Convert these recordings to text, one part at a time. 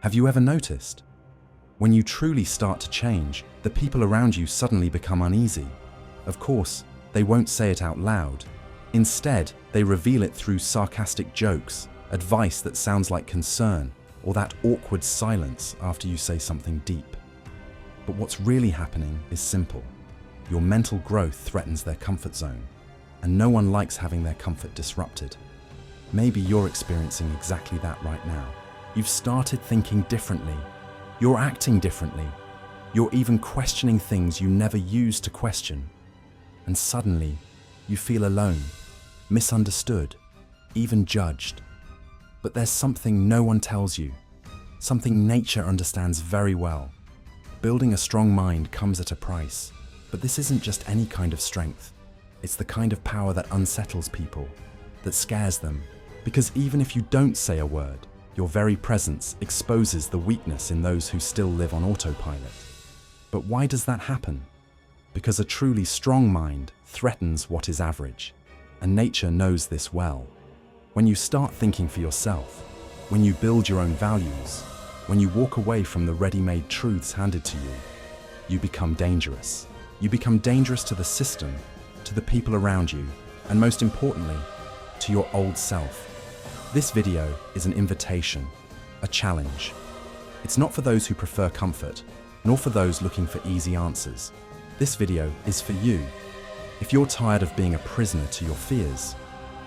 Have you ever noticed? When you truly start to change, the people around you suddenly become uneasy. Of course, they won't say it out loud. Instead, they reveal it through sarcastic jokes, advice that sounds like concern, or that awkward silence after you say something deep. But what's really happening is simple. Your mental growth threatens their comfort zone, and no one likes having their comfort disrupted. Maybe you're experiencing exactly that right now. You've started thinking differently. You're acting differently. You're even questioning things you never used to question. And suddenly, you feel alone, misunderstood, even judged. But there's something no one tells you, something nature understands very well. Building a strong mind comes at a price, but this isn't just any kind of strength. It's the kind of power that unsettles people, that scares them, because even if you don't say a word, your very presence exposes the weakness in those who still live on autopilot. But why does that happen? Because a truly strong mind threatens what is average, and nature knows this well. When you start thinking for yourself, when you build your own values, when you walk away from the ready-made truths handed to you, you become dangerous. You become dangerous to the system, to the people around you, and most importantly, to your old self. This video is an invitation, a challenge. It's not for those who prefer comfort, nor for those looking for easy answers. This video is for you. If you're tired of being a prisoner to your fears,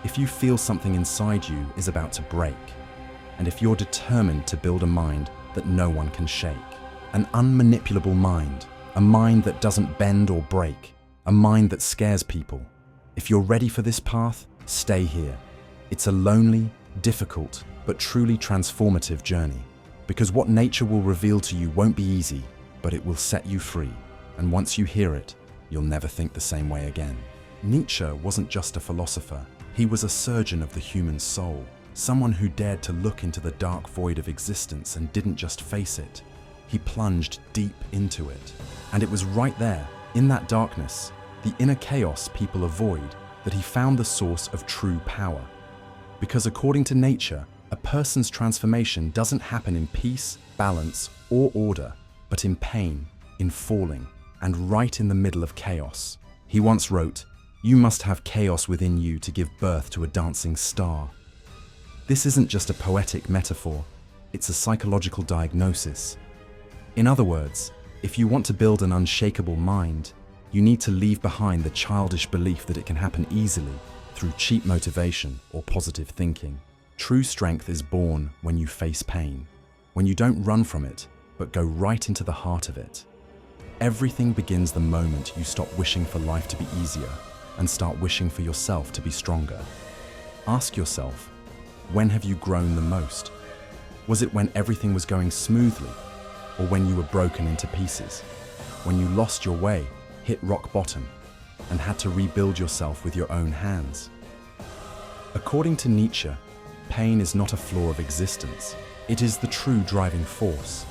if you feel something inside you is about to break, and if you're determined to build a mind that no one can shake, an unmanipulable mind, a mind that doesn't bend or break, a mind that scares people. If you're ready for this path, stay here. It's a lonely, difficult, but truly transformative journey, because what nature will reveal to you won't be easy, but it will set you free. And once you hear it, you'll never think the same way again. Nietzsche wasn't just a philosopher. He was a surgeon of the human soul, someone who dared to look into the dark void of existence and didn't just face it. He plunged deep into it. And it was right there, in that darkness, the inner chaos people avoid, that he found the source of true power. Because according to nature, a person's transformation doesn't happen in peace, balance, or order, but in pain, in falling, and right in the middle of chaos. He once wrote, "You must have chaos within you to give birth to a dancing star." This isn't just a poetic metaphor, it's a psychological diagnosis. In other words, if you want to build an unshakable mind, you need to leave behind the childish belief that it can happen easily through cheap motivation or positive thinking. True strength is born when you face pain, when you don't run from it, but go right into the heart of it. Everything begins the moment you stop wishing for life to be easier and start wishing for yourself to be stronger. Ask yourself, when have you grown the most? Was it when everything was going smoothly, or when you were broken into pieces? When you lost your way, hit rock bottom, and had to rebuild yourself with your own hands? According to Nietzsche, pain is not a flaw of existence. It is the true driving force.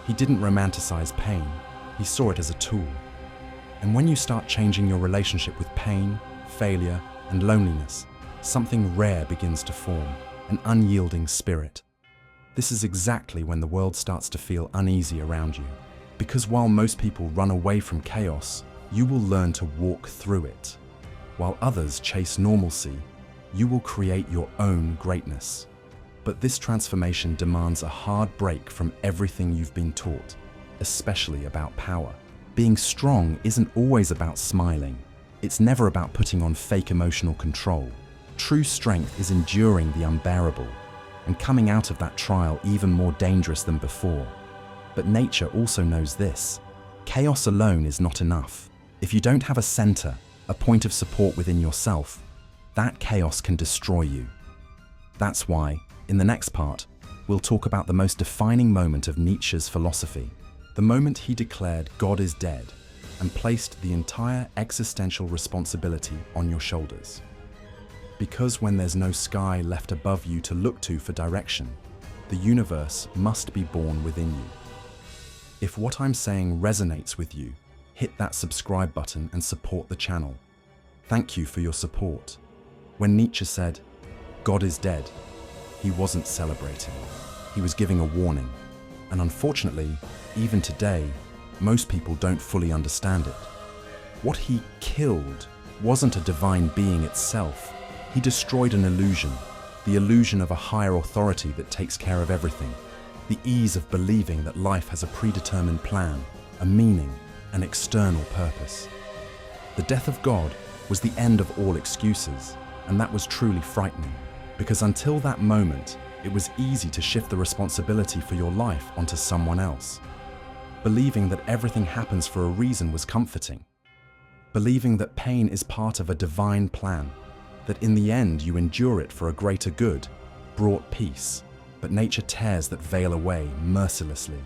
He didn't romanticize pain, he saw it as a tool. And when you start changing your relationship with pain, failure, and loneliness, something rare begins to form, an unyielding spirit. This is exactly when the world starts to feel uneasy around you. Because while most people run away from chaos, you will learn to walk through it. While others chase normalcy, you will create your own greatness. But this transformation demands a hard break from everything you've been taught, especially about power. Being strong isn't always about smiling. It's never about putting on fake emotional control. True strength is enduring the unbearable and coming out of that trial even more dangerous than before. But nature also knows this. Chaos alone is not enough. If you don't have a center, a point of support within yourself, that chaos can destroy you. That's why, in the next part, we'll talk about the most defining moment of Nietzsche's philosophy, the moment he declared God is dead and placed the entire existential responsibility on your shoulders. Because when there's no sky left above you to look to for direction, the universe must be born within you. If what I'm saying resonates with you, hit that subscribe button and support the channel. Thank you for your support. When Nietzsche said, "God is dead," he wasn't celebrating. He was giving a warning. And unfortunately, even today, most people don't fully understand it. What he killed wasn't a divine being itself. He destroyed an illusion, the illusion of a higher authority that takes care of everything, the ease of believing that life has a predetermined plan, a meaning, an external purpose. The death of God was the end of all excuses, and that was truly frightening, because until that moment, it was easy to shift the responsibility for your life onto someone else. Believing that everything happens for a reason was comforting. Believing that pain is part of a divine plan, that in the end you endure it for a greater good, brought peace. But nature tears that veil away mercilessly.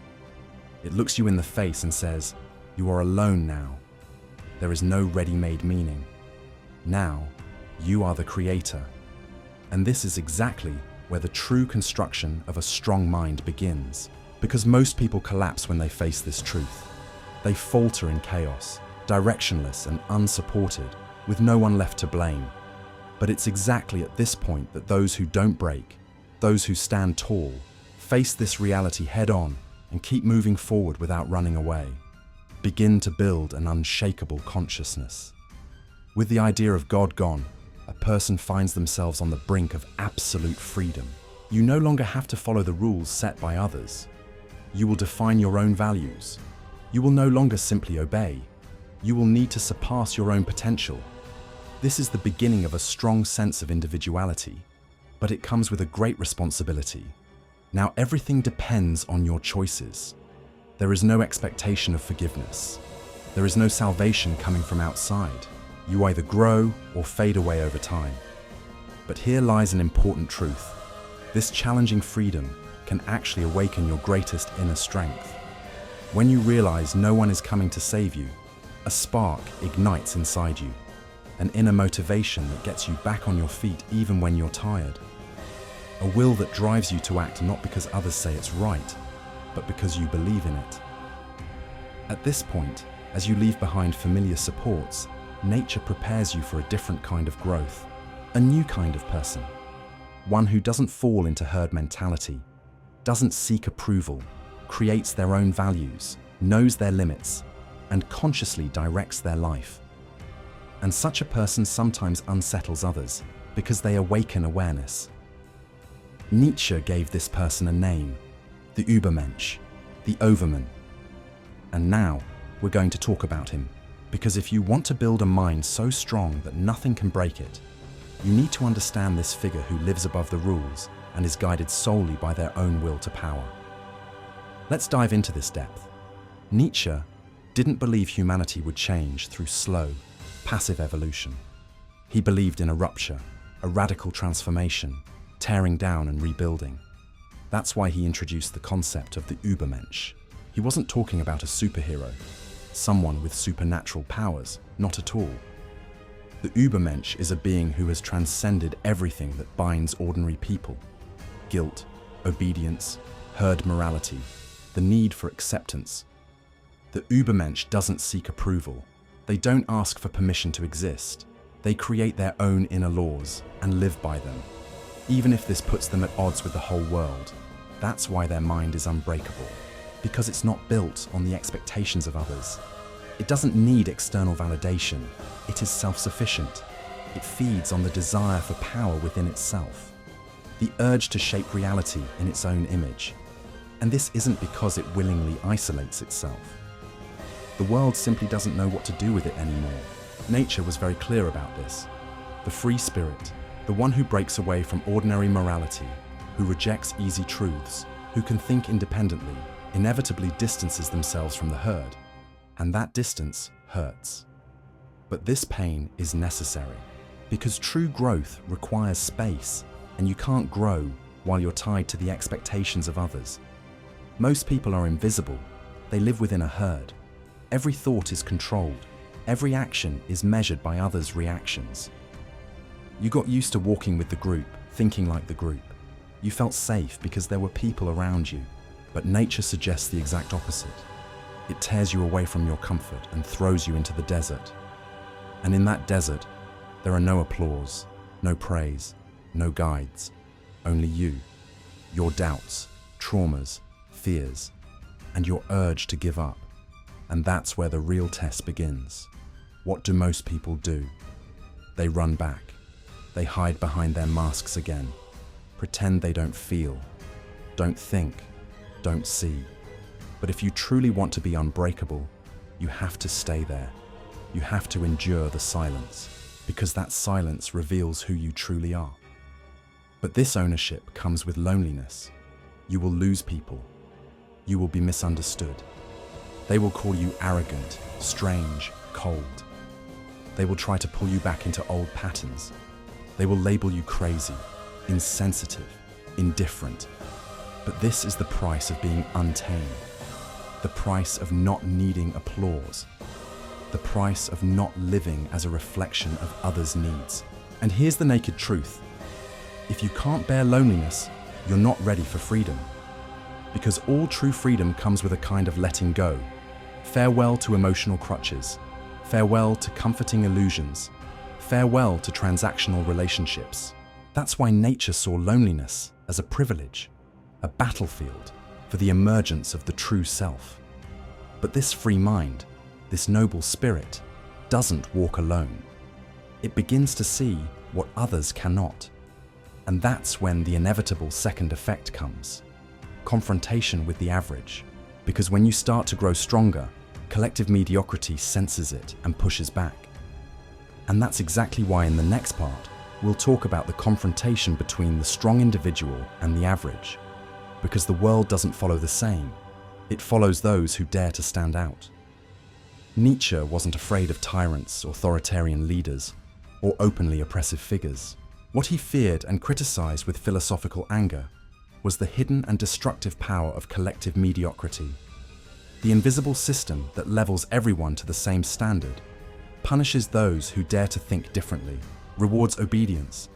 It looks you in the face and says, "You are alone now. There is no ready-made meaning. Now, you are the creator." And this is exactly where the true construction of a strong mind begins. Because most people collapse when they face this truth. They falter in chaos, directionless and unsupported, with no one left to blame. But it's exactly at this point that those who don't break, those who stand tall, face this reality head-on and keep moving forward without running away, begin to build an unshakable consciousness. With the idea of God gone, a person finds themselves on the brink of absolute freedom. You no longer have to follow the rules set by others. You will define your own values. You will no longer simply obey. You will need to surpass your own potential. This is the beginning of a strong sense of individuality, but it comes with a great responsibility. Now everything depends on your choices. There is no expectation of forgiveness. There is no salvation coming from outside. You either grow or fade away over time. But here lies an important truth. This challenging freedom can actually awaken your greatest inner strength. When you realize no one is coming to save you, a spark ignites inside you, an inner motivation that gets you back on your feet even when you're tired. A will that drives you to act not because others say it's right, but because you believe in it. At this point, as you leave behind familiar supports, nature prepares you for a different kind of growth, a new kind of person, one who doesn't fall into herd mentality, doesn't seek approval, creates their own values, knows their limits, and consciously directs their life. And such a person sometimes unsettles others because they awaken awareness. Nietzsche gave this person a name, the Übermensch, the Overman. And now we're going to talk about him, because if you want to build a mind so strong that nothing can break it, you need to understand this figure who lives above the rules and is guided solely by their own will to power. Let's dive into this depth. Nietzsche didn't believe humanity would change through slow, passive evolution. He believed in a rupture, a radical transformation, tearing down and rebuilding. That's why he introduced the concept of the Übermensch. He wasn't talking about a superhero, someone with supernatural powers, not at all. The Übermensch is a being who has transcended everything that binds ordinary people. Guilt, obedience, herd morality, the need for acceptance. The Übermensch doesn't seek approval. They don't ask for permission to exist. They create their own inner laws and live by them, even if this puts them at odds with the whole world. That's why their mind is unbreakable, because it's not built on the expectations of others. It doesn't need external validation. It is self-sufficient. It feeds on the desire for power within itself, the urge to shape reality in its own image. And this isn't because it willingly isolates itself. The world simply doesn't know what to do with it anymore. Nature was very clear about this. The free spirit, the one who breaks away from ordinary morality, who rejects easy truths, who can think independently, inevitably distances themselves from the herd. And that distance hurts. But this pain is necessary, because true growth requires space, and you can't grow while you're tied to the expectations of others. Most people are invisible. They live within a herd. Every thought is controlled. Every action is measured by others' reactions. You got used to walking with the group, thinking like the group. You felt safe because there were people around you. But nature suggests the exact opposite. It tears you away from your comfort and throws you into the desert. And in that desert, there are no applause, no praise, no guides, only you, your doubts, traumas, fears, and your urge to give up. And that's where the real test begins. What do most people do? They run back. They hide behind their masks again, pretend they don't feel, don't think, don't see. But if you truly want to be unbreakable, you have to stay there. You have to endure the silence, because that silence reveals who you truly are. But this ownership comes with loneliness. You will lose people. You will be misunderstood. They will call you arrogant, strange, cold. They will try to pull you back into old patterns. They will label you crazy, insensitive, indifferent. But this is the price of being untamed. The price of not needing applause. The price of not living as a reflection of others' needs. And here's the naked truth. If you can't bear loneliness, you're not ready for freedom. Because all true freedom comes with a kind of letting go. Farewell to emotional crutches. Farewell to comforting illusions. Farewell to transactional relationships. That's why Nietzsche saw loneliness as a privilege, a battlefield for the emergence of the true self. But this free mind, this noble spirit, doesn't walk alone. It begins to see what others cannot. And that's when the inevitable second effect comes. Confrontation with the average. Because when you start to grow stronger, collective mediocrity senses it and pushes back. And that's exactly why in the next part, we'll talk about the confrontation between the strong individual and the average. Because the world doesn't follow the same. It follows those who dare to stand out. Nietzsche wasn't afraid of tyrants, authoritarian leaders, or openly oppressive figures. What he feared and criticized with philosophical anger was the hidden and destructive power of collective mediocrity. The invisible system that levels everyone to the same standard, punishes those who dare to think differently, rewards obedience,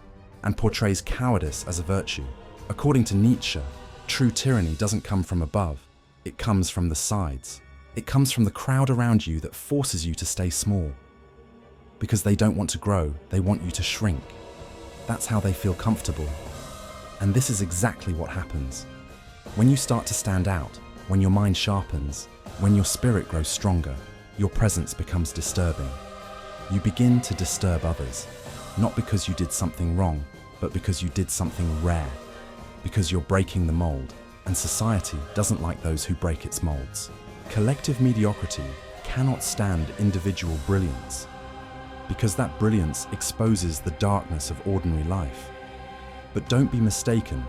and portrays cowardice as a virtue. According to Nietzsche, true tyranny doesn't come from above, it comes from the sides. It comes from the crowd around you that forces you to stay small. Because they don't want to grow, they want you to shrink. That's how they feel comfortable. And this is exactly what happens. When you start to stand out, when your mind sharpens, when your spirit grows stronger, your presence becomes disturbing. You begin to disturb others, not because you did something wrong, but because you did something rare. Because you're breaking the mold, and society doesn't like those who break its molds. Collective mediocrity cannot stand individual brilliance, because that brilliance exposes the darkness of ordinary life. But don't be mistaken,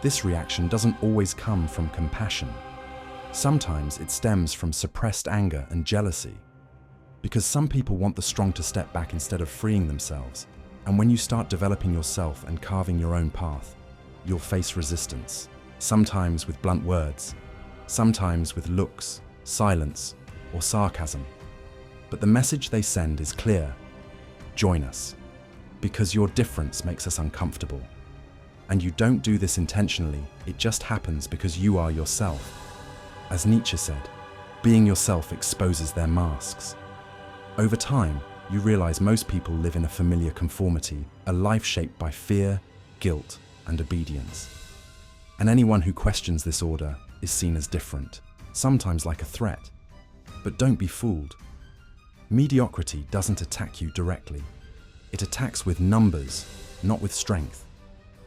this reaction doesn't always come from compassion. Sometimes it stems from suppressed anger and jealousy, because some people want the strong to step back instead of freeing themselves. And when you start developing yourself and carving your own path, you'll face resistance, sometimes with blunt words, sometimes with looks, silence, or sarcasm. But the message they send is clear. Join us, because your difference makes us uncomfortable. And you don't do this intentionally, it just happens because you are yourself. As Nietzsche said, being yourself exposes their masks. Over time, you realize most people live in a familiar conformity, a life shaped by fear, guilt, and obedience. And anyone who questions this order is seen as different, sometimes like a threat. But don't be fooled. Mediocrity doesn't attack you directly. It attacks with numbers, not with strength.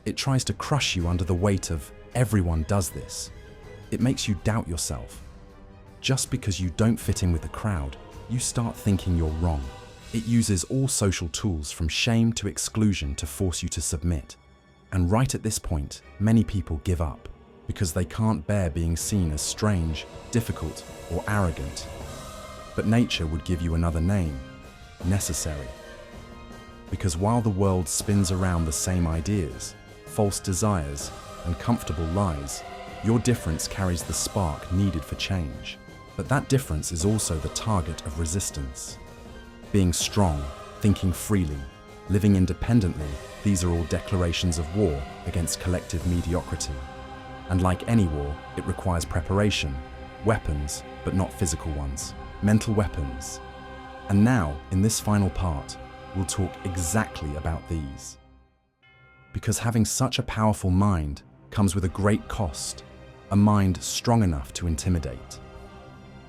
It tries to crush you under the weight of everyone does this. It makes you doubt yourself. Just because you don't fit in with the crowd, you start thinking you're wrong. It uses all social tools from shame to exclusion to force you to submit. And right at this point, many people give up because they can't bear being seen as strange, difficult, or arrogant. But nature would give you another name, necessary. Because while the world spins around the same ideas, false desires, and comfortable lies, your difference carries the spark needed for change. But that difference is also the target of resistance. Being strong, thinking freely, living independently, these are all declarations of war against collective mediocrity. And like any war, it requires preparation, weapons, but not physical ones, mental weapons. And now, in this final part, we'll talk exactly about these. Because having such a powerful mind comes with a great cost, a mind strong enough to intimidate.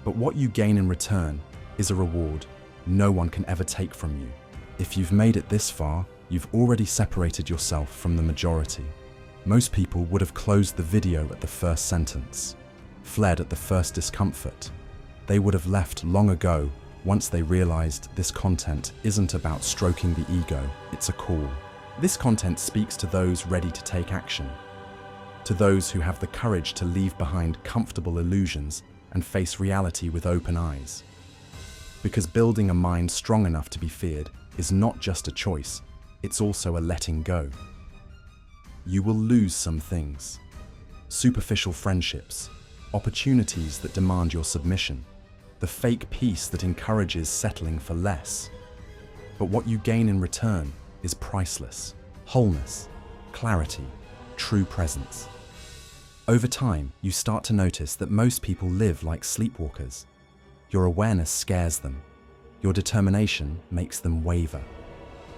But what you gain in return is a reward no one can ever take from you. If you've made it this far, you've already separated yourself from the majority. Most people would have closed the video at the first sentence, fled at the first discomfort. They would have left long ago once they realized this content isn't about stroking the ego, it's a call. This content speaks to those ready to take action, to those who have the courage to leave behind comfortable illusions and face reality with open eyes. Because building a mind strong enough to be feared is not just a choice, it's also a letting go. You will lose some things. Superficial friendships, opportunities that demand your submission, the fake peace that encourages settling for less. But what you gain in return is priceless. Wholeness, clarity, true presence. Over time, you start to notice that most people live like sleepwalkers. Your awareness scares them. Your determination makes them waver.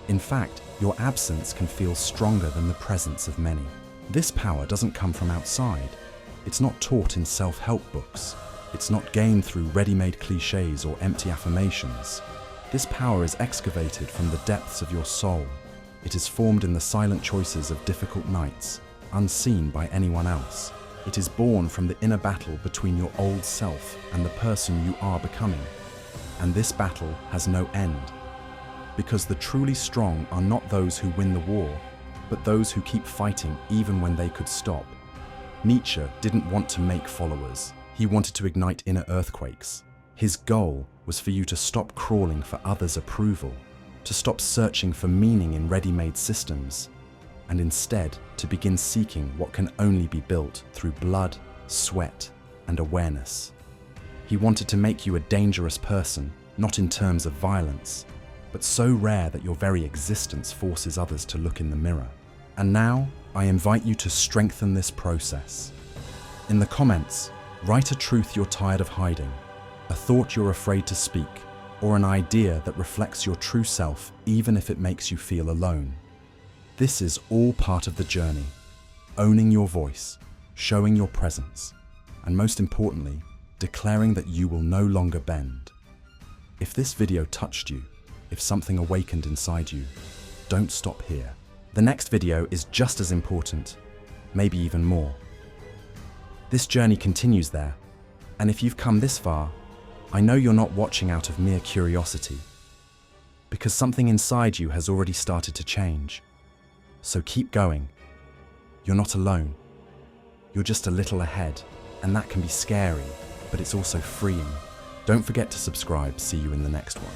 In fact, your absence can feel stronger than the presence of many. This power doesn't come from outside. It's not taught in self-help books. It's not gained through ready-made cliches or empty affirmations. This power is excavated from the depths of your soul. It is formed in the silent choices of difficult nights, unseen by anyone else. It is born from the inner battle between your old self and the person you are becoming. And this battle has no end. Because the truly strong are not those who win the war, but those who keep fighting even when they could stop. Nietzsche didn't want to make followers. He wanted to ignite inner earthquakes. His goal was for you to stop crawling for others' approval, to stop searching for meaning in ready-made systems, and instead to begin seeking what can only be built through blood, sweat, and awareness. He wanted to make you a dangerous person, not in terms of violence, but so rare that your very existence forces others to look in the mirror. And now, I invite you to strengthen this process. In the comments, write a truth you're tired of hiding, a thought you're afraid to speak, or an idea that reflects your true self even if it makes you feel alone. This is all part of the journey, owning your voice, showing your presence, and most importantly, declaring that you will no longer bend. If this video touched you, if something awakened inside you, don't stop here. The next video is just as important, maybe even more. This journey continues there, and if you've come this far, I know you're not watching out of mere curiosity, because something inside you has already started to change. So keep going. You're not alone. You're just a little ahead, and that can be scary, but it's also freeing. Don't forget to subscribe. See you in the next one.